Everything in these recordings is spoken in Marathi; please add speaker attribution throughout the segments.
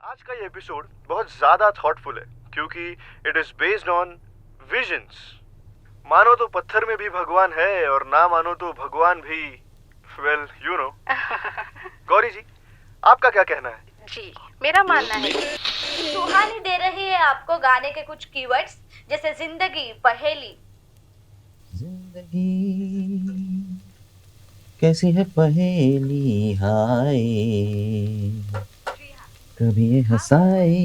Speaker 1: आज का ये एपिसोड बहुत ज्यादा थॉटफुल है क्योंकि it is based on visions. मानो तो पत्थर में भी भगवान है और ना मानो तो भगवान भी वेल यू नो। गौरी जी, आपका क्या कहना है?
Speaker 2: जी, मेरा मानना है
Speaker 3: सुहानी दे रही है आपको गाने के कुछ कीवर्ड्स जैसे जिंदगी, पहेली।
Speaker 4: जिंदगी कैसी है पहेली, हाय कभी ये हंसाए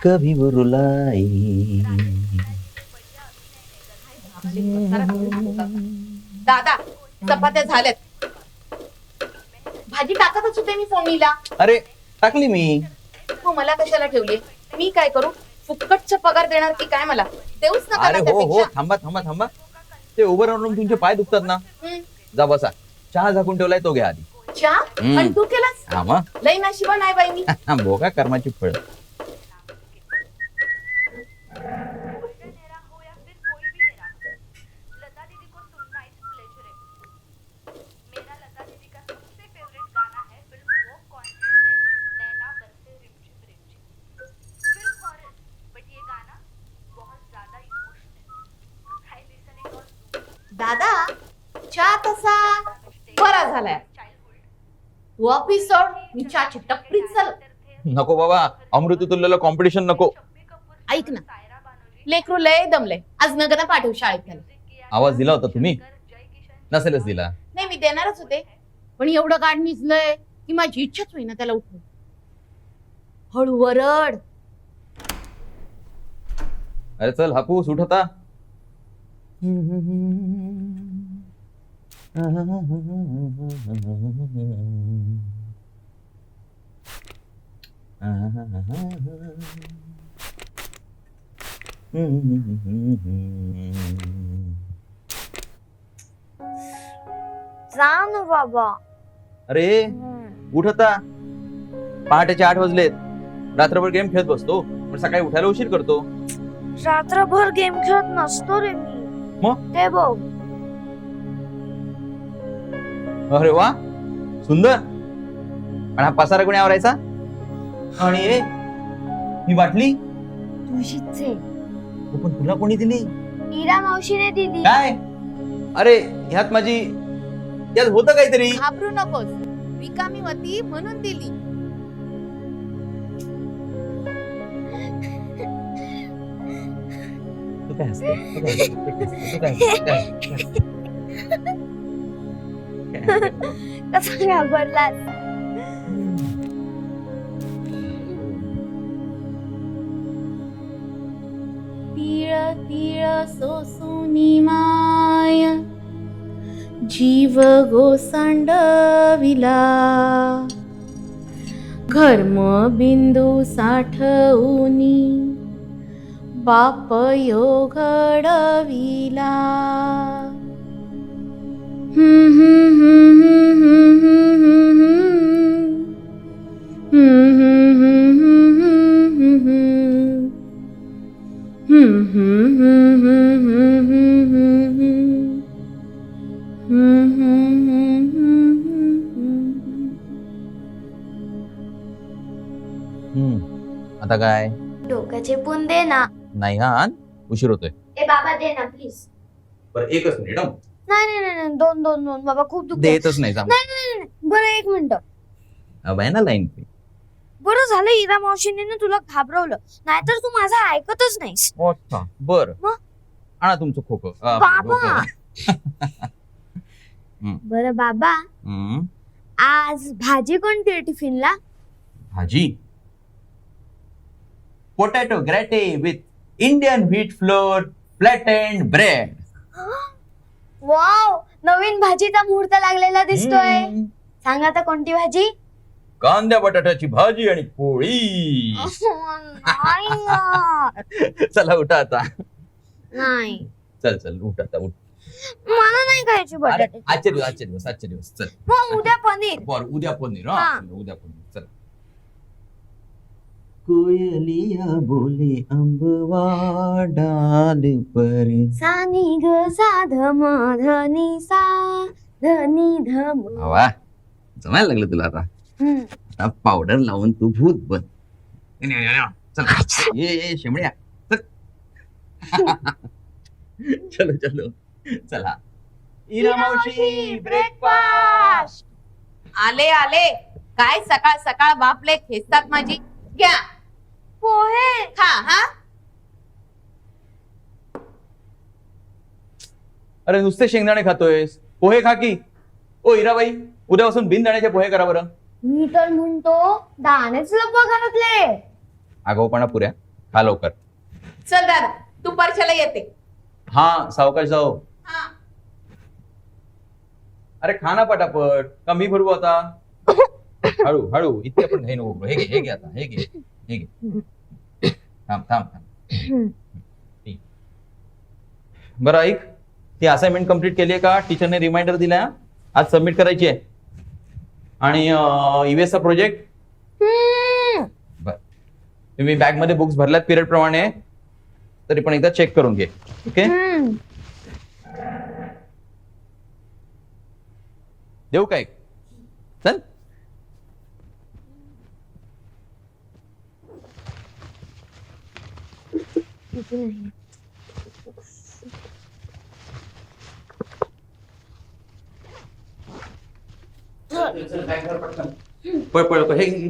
Speaker 4: कभी वो रुलाई।
Speaker 5: दादा, चपात्या झाल्यात. भाजी टाकतच होते मी फोडणीला.
Speaker 4: अरे टाकली मी.
Speaker 5: मग मला कशाला ठेवली? मी काय करू? फुकटचा पगार देणार की काय मला? देऊच नका.
Speaker 4: अरे हो थांबा थांबा थांबा. ते उभं राहून तुमचे पाय दुखतात ना. जा बसा. चहा झाकून ठेवलाय तो घ्या आधी.
Speaker 5: चहा? आणि तू केलास?
Speaker 4: हा मग
Speaker 5: लई नशिबा नाही बाई मी.
Speaker 4: बोगा कर्माची फळ.
Speaker 5: दादा, चहा तसा बरा झालाय. तू ऑफिस सोड, मी चहाची टपरीच चालू.
Speaker 4: नको बाबा, अमृततुल्यला कॉम्पिटिशन नको.
Speaker 5: ऐक ना, लेकरू लय दमले. आज नगना पाठवू शाळेत त्याला.
Speaker 4: आवाज दिला होता तुम्ही? नसेलच दिला.
Speaker 5: नाही, मी देणारच होते, पण एवढं गाड निजलंय की माझी इच्छाच होईना त्याला उठवून. हळू वरड.
Speaker 4: अरे चल हापूस उठ आता.
Speaker 3: जा ना बाबा.
Speaker 4: अरे उठ आता. पहाटेचे 8 वाजलेत. रात्रभर गेम खेळत बसतो पण सकाळी उठायला उशीर करतो.
Speaker 3: रात्रभर गेम खेळत नसतो रे मी.
Speaker 4: मग?
Speaker 3: ते बघ.
Speaker 4: अरे वा सुंदर. आणि हा पसारा कोणी आवरायचा? आणि ही बाटली
Speaker 3: तुझीच आहे.
Speaker 4: पण तुला कोणी दिली?
Speaker 3: इरा मावशीने दिली.
Speaker 4: काय? अरे ह्यात माझी यात होतं काहीतरी.
Speaker 5: घाबरू नकोस, रिकामी होती म्हणून दिली.
Speaker 4: तू काय हसते? तू काय हसते?
Speaker 3: कसा घाबरलास?
Speaker 5: तीळ तीळ सोसुनी माय जीव गोसांडविला. घर्म बिंदू साठवूनी बाप योग घडविला.
Speaker 4: आता काय?
Speaker 3: डोक्याचे पुन दे ना.
Speaker 4: नाही हा उशीर होतोय.
Speaker 3: ए बाबा दे ना प्लीज.
Speaker 4: बरं एकच मिनिट.
Speaker 3: नाही दोन दोन दोन बाबा खूप दुखत.
Speaker 4: देतच नाही सांग.
Speaker 3: नाही बरं 1 मिनिट.
Speaker 4: आहे ना लाईन.
Speaker 3: बरं झालं इरा मावशीने ना तुला घाबरवलं, नाहीतर तू माझा ऐकतच नाहीस.
Speaker 4: बर
Speaker 3: मग?
Speaker 4: आणा तुमचं खोकं.
Speaker 3: बाबा. बरं बाबा, आज भाजी कोणती आहे टिफिनला?
Speaker 4: भाजी potato gratin with Indian wheat flour flattened bread.
Speaker 3: Wow, नवीन भाजीचा मुहूर्त लागलेला दिसतोय. सांग आता कोणती भाजी?
Speaker 4: कांद्या बटाट्याची भाजी आणि पोळी.
Speaker 3: नाही ना.
Speaker 4: चला उठा आता.
Speaker 3: नाही,
Speaker 4: चल चल उठ आता उठ.
Speaker 3: मला नाही खायची बटाटे.
Speaker 4: आजचे दिवस चल.
Speaker 3: मग उद्या पनीर.
Speaker 4: बरं उद्या पनीर.
Speaker 3: हा.
Speaker 4: उद्या पनीर चल. कोयलिया बोले अंबवा डाल पर.
Speaker 3: सा नि ग सा ध म ध नि सा ध नि ध म.
Speaker 4: वा जमायला लागलं तुला आता. आता पावडर लावून तू भूत बन. चला ये शेमड्या चल. चलो चलो चला. इरा मावशी ब्रेकफास्ट.
Speaker 5: आले आले. काय सकाळ सकाळ बापले खेचतात माझी. घ्या पोहे खा. हा
Speaker 4: अरे नुसते शेंगदाणे खातोयस, पोहे खा की. ओ इराबाई, उद्यापासून बिन दाण्याचे पोहे करा बरं.
Speaker 6: मी तर म्हणतो दाणेच लपवा घरातले.
Speaker 4: आगाऊपणा पुऱ्या, खा लवकर.
Speaker 5: चल दादा दुपारच्याला येते.
Speaker 4: हा सावकाश जाऊ.
Speaker 5: हा
Speaker 4: अरे खा ना पटापट, का मी भरवू आता. हळू हळू, इतके आपण घाई नको करू. हे घे आता, हे घे. थांब थांब थांब. ठीक. बरं ऐक, ती असाइनमेंट कम्प्लीट केली आहे का. टीचरने रिमाइंडर दिला आज सबमिट करायची आहे. आणि ईव्हीएसचा प्रोजेक्ट. बर, तुम्ही बॅग मध्ये बुक्स भरल्यात पिरियड प्रमाणे, तरी पण एकदा चेक करून घे. ओके, देऊ काय. चल. पळ पळ पळ. हे घे.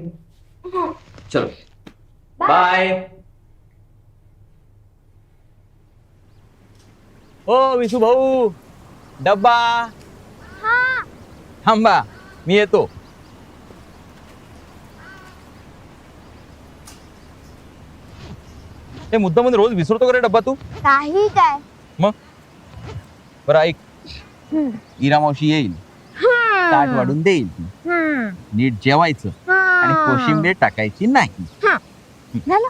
Speaker 4: चलो बाय. ओ विसू भाऊ, डब्बा. थांबा मी येतो. हे मुद्दाम रोज विसरतो का रे डब्बा तू.
Speaker 6: काही काय
Speaker 4: मग बरं ऐक, इरा मावशी येईल, ताट वाढून देईल, नीट जेवायचं आणि कोशिंबीर टाकायची नाही.
Speaker 6: झालं.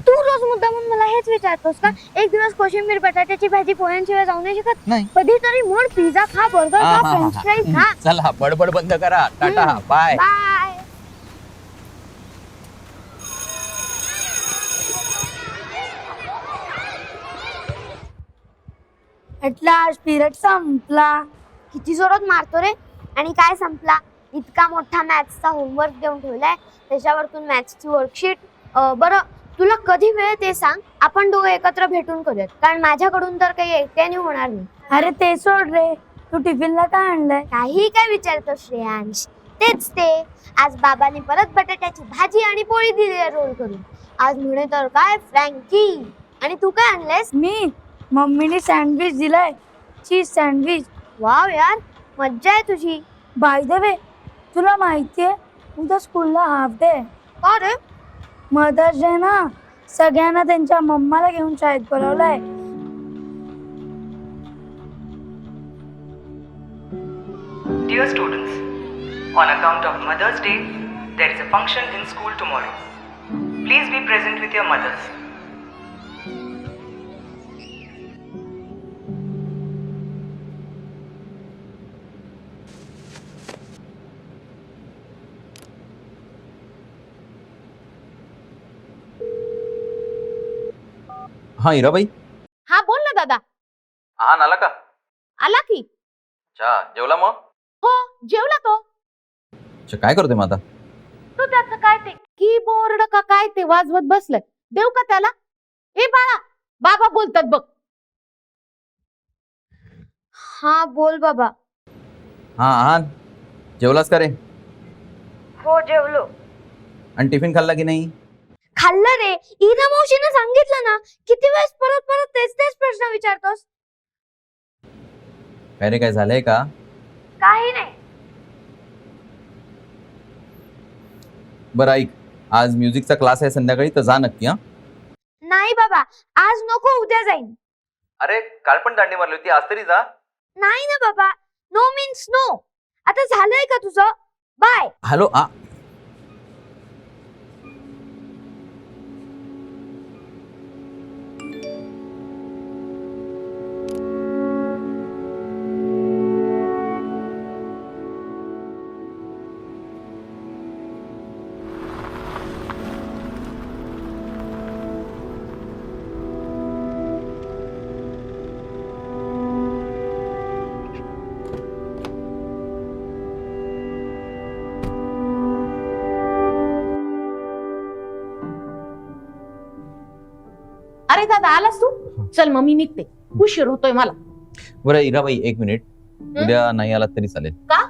Speaker 6: तू रोज मुद्दामून मला हेच विचारतोस का. एक दिवस कोशिंबीर बटाट्याची भाजी पोह्यांशिवाय जाऊ नाही शकत.
Speaker 4: नाही.
Speaker 6: कधीतरी म्हण पिझ्झा खा, बर्गर खा, फ्रेंच फ्राईज खा.
Speaker 4: चला बडबड बंद करा. Tata bye.
Speaker 6: बाय. म्हटलं आज पिरियड संपला. किती जोरात मारतो रे. आणि काय संपला. इतका मोठा मॅथ्सचा होमवर्क देऊन ठेवलाय, त्याच्यावरतून मॅथ्सची वर्कशीट. बरं तुला कधी वेळ ते सांग, आपण दोघं एकत्र भेटून करूयात, कारण माझ्याकडून तर काही एकट्याने होणार नाही. अरे ते सोड रे, तू टिफिनला काय आणलंय. काही काय विचारतो श्रेयांश. तेच ते, आज बाबांनी परत बटाट्याची भाजी आणि पोळी दिली रोल करून. आज म्हणे तर काय फ्रँकी. आणि तू काय आणलंयस. मी मम्मीने सँडविच दिलाय, चीज सँडविच. वाव यार, मज्जा आहे तुझी. बाय द वे, तुला माहितीये उद्या स्कूलला हाफ डे. का रे. मदर्स डे ना, सगळ्यांना त्यांच्या मम्माला घेऊन शाळेत बोलवलंय.
Speaker 7: Dear students, on account of Mother's Day, there is a function in school tomorrow. Please be present with your mothers.
Speaker 4: हा इराबाई.
Speaker 5: हा बोल ना दादा.
Speaker 4: हा आला का.
Speaker 5: आला की.
Speaker 4: अच्छा जेवला मग.
Speaker 5: हो जेवला तो.
Speaker 4: अच्छा काय करतोय मग आता.
Speaker 5: तो त्याचं काय ते कीबोर्ड का काय ते वाजवत बसलंय. देऊ का त्याला. ए बाळा, बाबा बोलतात बघ.
Speaker 6: हा बोल बाबा.
Speaker 4: हा जेवलास का रे.
Speaker 6: हो जेवलो.
Speaker 4: आणि टिफिन खाल्ला की नाही.
Speaker 6: खाल्लं रे. इरा मावशीने सांगितलं ना, किती वेळेस परत परत तेच तेच प्रश्न विचारतोस.
Speaker 4: काय रे, काय झालंय का.
Speaker 6: काही नाही.
Speaker 4: बरं ऐक, आज म्युझिकचा क्लास आहे संध्याकाळी, तर जा नक्की. हा
Speaker 6: नाही बाबा, आज नको, उद्या जाईन.
Speaker 4: अरे काल पण दांडी मारली होती, आज तरी जा.
Speaker 6: नाही ना बाबा, नो मीन्स नो. आता झालंय का तुझं. बाय.
Speaker 4: हॅलो.
Speaker 5: अरे दादा आलास तू? चल मग मी निघते, उशीर होतोय मला.
Speaker 4: बरं इराबाई, एक मिनिट. उद्या नाही आलात तरी चालेल.
Speaker 5: का?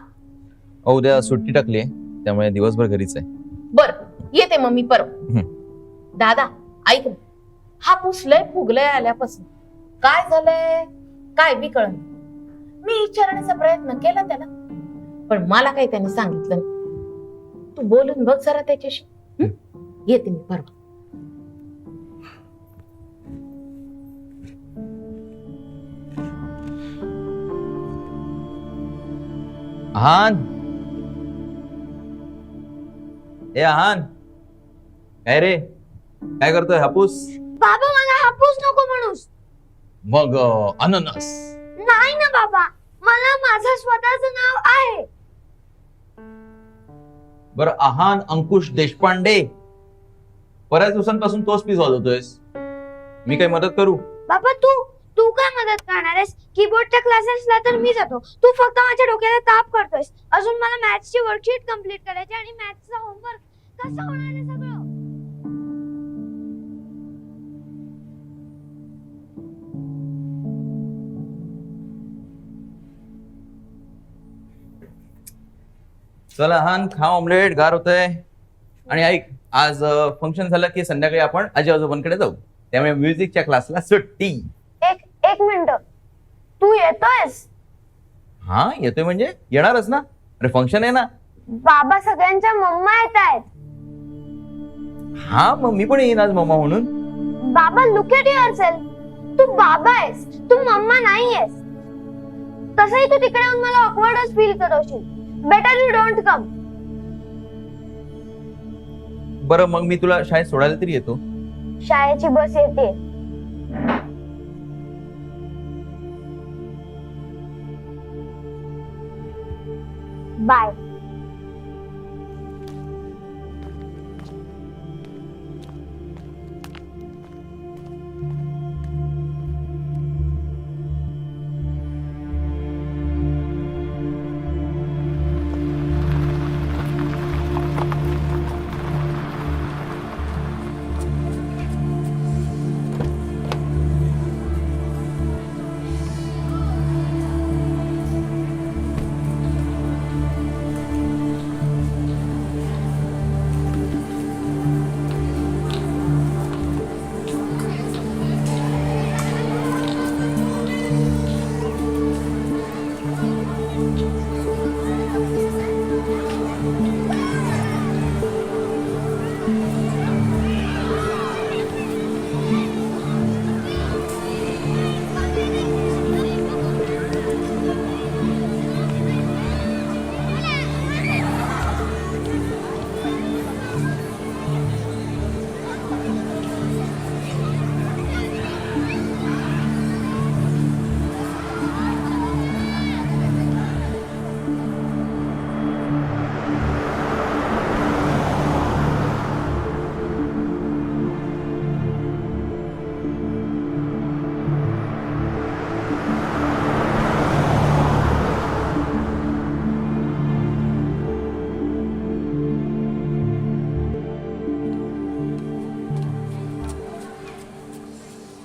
Speaker 4: अहो, उद्या सुट्टी टाकली आहे, त्यामुळे दिवसभर घरीच आहे.
Speaker 5: बर येते मग मी परवा. दादा ऐक ना, हा पुसलय फुगलय आल्यापासून. काय झालंय काय बी कळलं. मी विचारण्याचा प्रयत्न केला त्याला, पण मला काही त्याने सांगितलं नाही. तू बोलून बघ जरा त्याच्याशी. येते मी परवा.
Speaker 4: आहान, ए आहान, काय रे, काय करतोय? हापूस?
Speaker 6: बाबा मला हापूस नको म्हणूस.
Speaker 4: मग अननस?
Speaker 6: नाही ना बाबा, मला माझं स्वतःचं नाव आहे.
Speaker 4: बरं आहान अंकुश देशपांडे, बऱ्याच दिवसांपासून तोच पीस वाजवतोयस. मी काही मदत करू?
Speaker 6: बाबा तू काय मदत करणार आहेस? कीबोर्डच्या क्लासेसला तर मी जातो, तू फक्त माझ्या डोक्याला ताप करतोयस. अजून मला मॅथ्सची वर्कशीट कम्प्लीट करायची आणि मॅथ्सचा होमवर्क कसं होणार आहे सगळं?
Speaker 4: चला आहान, खा ऑमलेट, गार होतंय. आणि ऐक, आज फंक्शन झालं की संध्याकाळी आपण आजी आजोबांकडे जाऊ, त्यामुळे म्युझिकच्या क्लासला सुट्टी.
Speaker 6: एक मिनिट, तू येतोयस?
Speaker 4: हा येतोय म्हणजे येणारच ना. अरे फंक्शन आहे ना.
Speaker 6: बाबा सगळ्यांच्या मम्मा येत आहेत.
Speaker 4: हा मग मी पण येईन आज मम्मा म्हणून.
Speaker 6: बाबा लुक एट युअरसेल्फ, तू बाबा आहेस, तू मम्मा नाहीयेस. तसंही तू तिकडे येऊन मला ऑकवर्डच फील करवशील. Better you don't come.
Speaker 4: बरं मग मी तुला शाळेत सोडायला तरी येतो.
Speaker 6: शाळेची बस येते. बाय.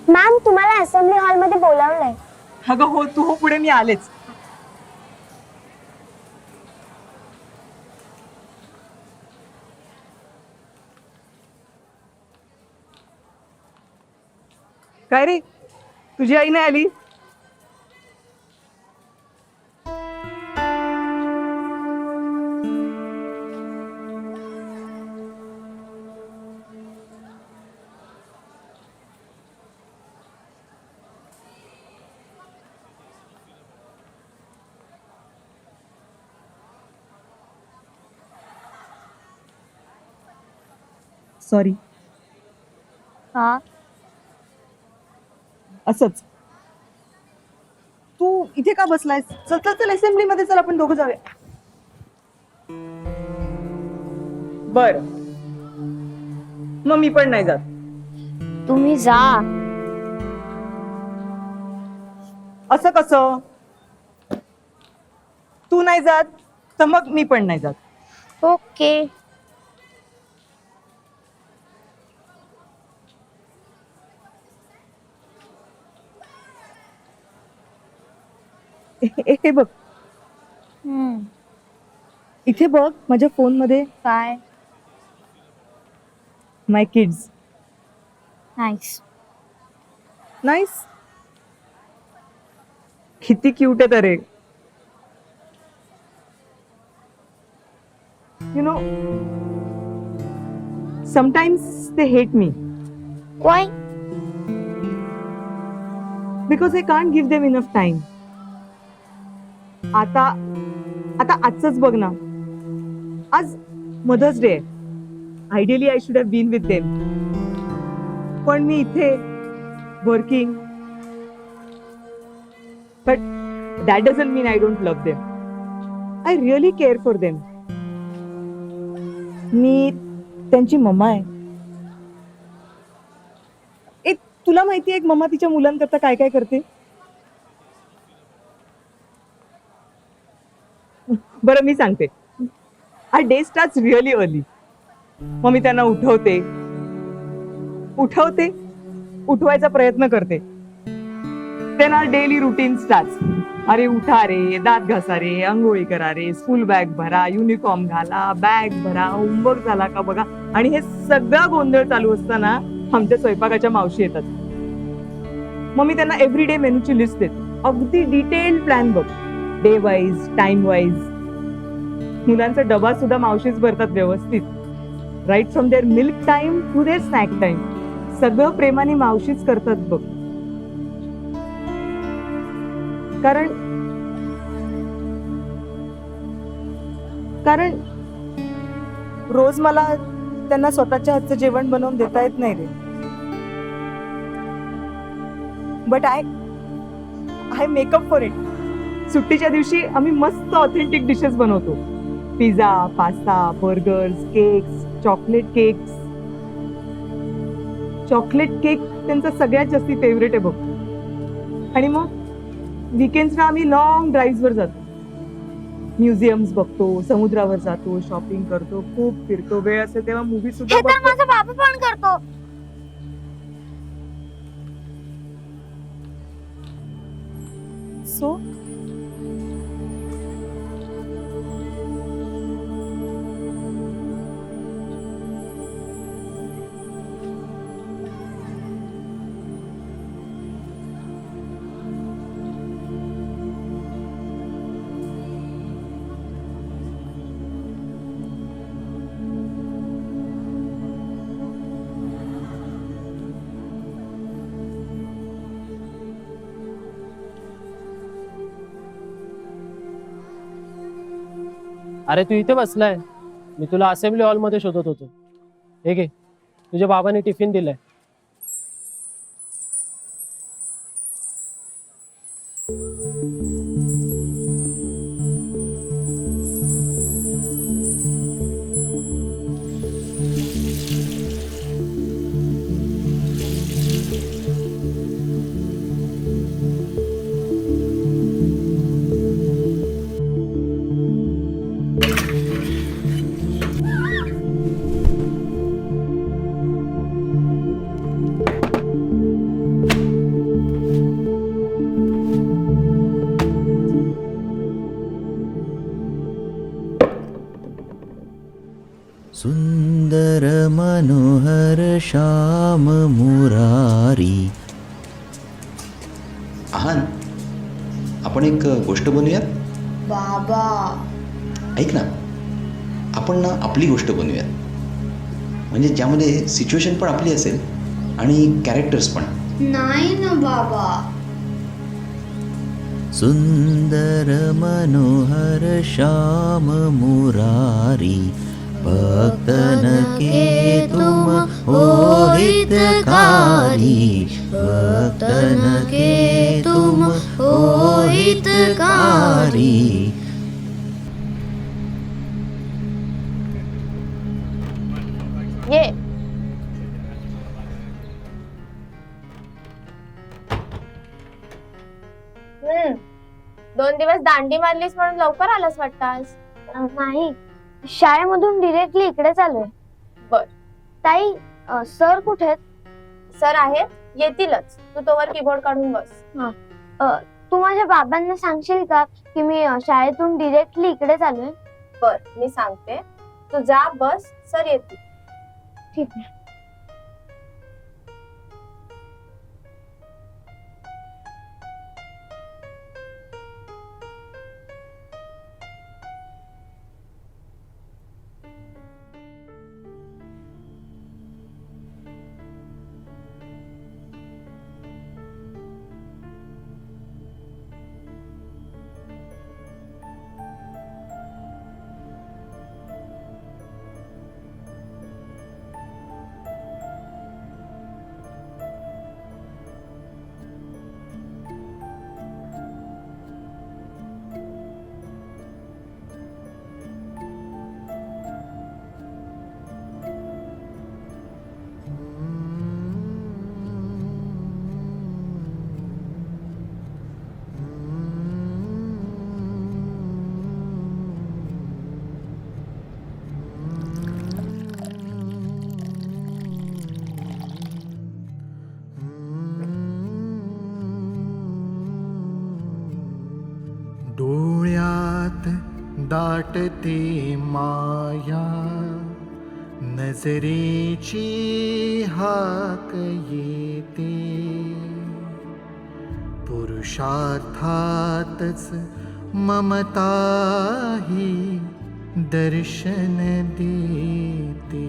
Speaker 6: मॅम तुम्हाला असेंब्ली हॉलमध्ये बोलावलंय.
Speaker 7: अगं हो, तू हो पुढे, मी आलेच. काय रे, तुझी आई नाही आली? सॉरी.
Speaker 6: हा
Speaker 7: असंच. तू इथे का बसलायस? चल चल चल, असेंब्ली मध्ये चल, आपण दोघं जाऊया. बर, मग मी पण नाही जात.
Speaker 6: तुम्ही जा.
Speaker 7: असं कसं? तू नाही जात तर मग मी पण नाही जात.
Speaker 6: ओके.
Speaker 8: हे बघ, इथे बघ माझ्या फोन मध्ये
Speaker 6: काय
Speaker 8: माय किड्स.
Speaker 6: नाईस.
Speaker 8: नाईस. किती क्यूट आहे अरे. You know sometimes they hate me
Speaker 6: why?
Speaker 8: Because I can't give them enough time. आता आजच बघ ना, आज मदर्स डे आहे. Ideally I should have been with them, पण मी इथे working. But that doesn't mean I don't love them. I really care for them. मी त्यांची मम्मा आहे. तुला माहिती आहे एक मम्मा तिच्या मुलांकरता काय काय करते? बरं मी सांगते. Our day starts really early. मग मी त्यांना उठवायचा प्रयत्न करते. Then our daily routine starts. अरे उठा रे, दात घासा रे, अंघोळी करा रे, स्कूल बॅग भरा, युनिफॉर्म घाला, बॅग भरा, होमवर्क झाला का बघा. आणि हे सगळा गोंधळ चालू असताना आमच्या स्वयंपाकाच्या मावशी येतात. मग मी त्यांना एव्हरीडे मेनूची लिस्ट देते. अगदी डिटेल्ड प्लॅन बघ, डे वाईज, टाइम वाईज. मुलांचा डबा सुद्धा मावशीच भरतात व्यवस्थित. Right from their milk time to their snack time सगळं प्रेमाने मावशीच करतात बघ. कारण रोज मला त्यांना स्वतःच्या हातचं जेवण बनवून देता येत नाही रे. But I make up for it. सुट्टीच्या दिवशी आम्ही मस्त ऑथेंटिक डिशेस बनवतो. Pizza, pasta, burgers, cakes, chocolate cakes. Chocolate cake त्यांचा सगळ्यात जास्ती फेवरेट आहे बघ. आणि मग वीकेंड्सला आम्ही लॉंग ड्राईव्हवर जातो. म्युझियम्स बघतो, समुद्रावर जातो, शॉपिंग करतो, खूप फिरतो. वेळ असेल तेव्हा मूवी सुद्धा
Speaker 6: हे तर
Speaker 8: बघतो.
Speaker 6: माझा बाबा पण करतो.
Speaker 8: सो
Speaker 9: अरे तू इथे बसलाय, मी तुला असेंब्ली हॉल मध्ये शोधत होतो. हे घे, तुझ्या बाबांनी टिफिन दिलाय.
Speaker 10: सुंदर मनोहर श्याम मुरारी. आहान, आपण एक गोष्ट बनवूयात.
Speaker 6: बाबा
Speaker 10: ऐक ना, आपण ना आपली गोष्ट बनवूयात. म्हणजे ज्यामध्ये सिच्युएशन पण आपली असेल आणि कॅरेक्टर्स पण.
Speaker 6: नाही ना बाबा.
Speaker 10: सुंदर मनोहर श्याम मुरारी, भक्तन के तुम हो हितकारी, भक्तन के तुम हो हितकारी.
Speaker 5: ये दोन दिवस दांडी मारलीस म्हणून लवकर आलास वाटतं आज.
Speaker 6: नाही, शाळेमधून डिरेक्टली इकडे चालूय.
Speaker 5: बर.
Speaker 6: ताई, सर कुठे आहेत?
Speaker 5: सर आहेत, येतीलच. तू तोवर कीबोर्ड काढून बस.
Speaker 6: तू माझ्या बाबांना सांगशील का की मी शाळेतून डिरेक्टली इकडे आलोय?
Speaker 5: बर मी सांगते, तू जा, बस सर येते.
Speaker 6: ठीक आहे.
Speaker 11: डोळ्यात दाटते माया, नजरेची हाक येते, पुरुषार्थातच ममताही दर्शन देते,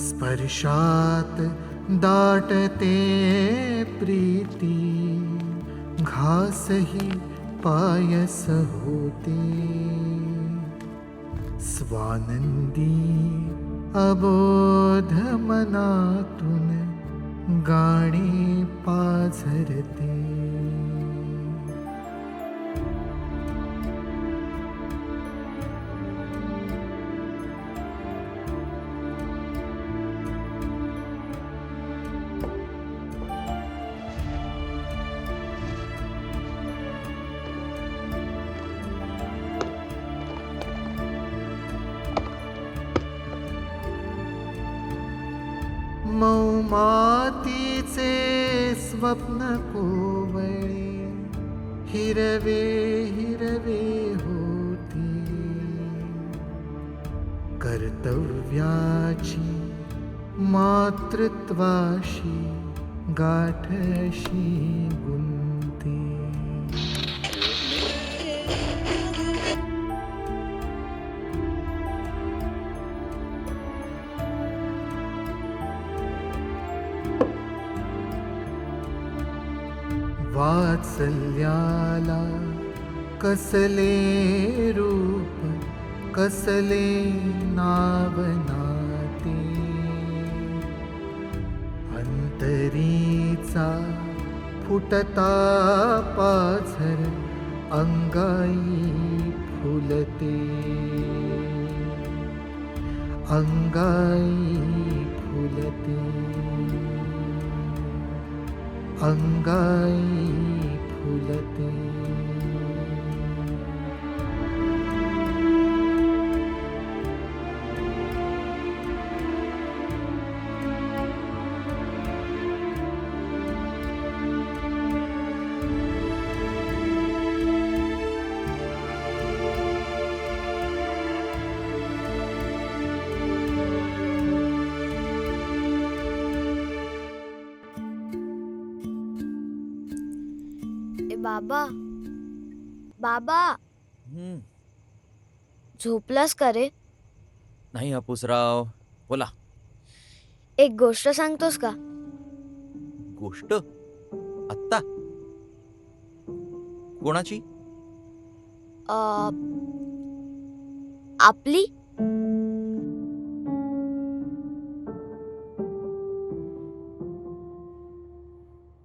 Speaker 11: स्पर्शात दाटते प्रीती, घासही पायस होते, स्वानंदी अबोध मनातून गाणी पाझरते. मौमातीचे स्वप्न कोवळे, हिरवे हिरवे होते, कर्तव्याची मातृत्वाशी गाठशी गुंते. वात्सल्याला कसले रूप, कसले नाव नाते, अंतरीचा फुटता पाझर अंगाई फुलते, अंगाई फुलते, अंगाई फुलते.
Speaker 6: बाबा बाबा झोपलास का रे?
Speaker 12: नाही हापूसराव, बोला.
Speaker 6: एक गोष्ट सांगतोस का?
Speaker 12: गोष्ट? आत्ता? कोणाची?
Speaker 6: आपली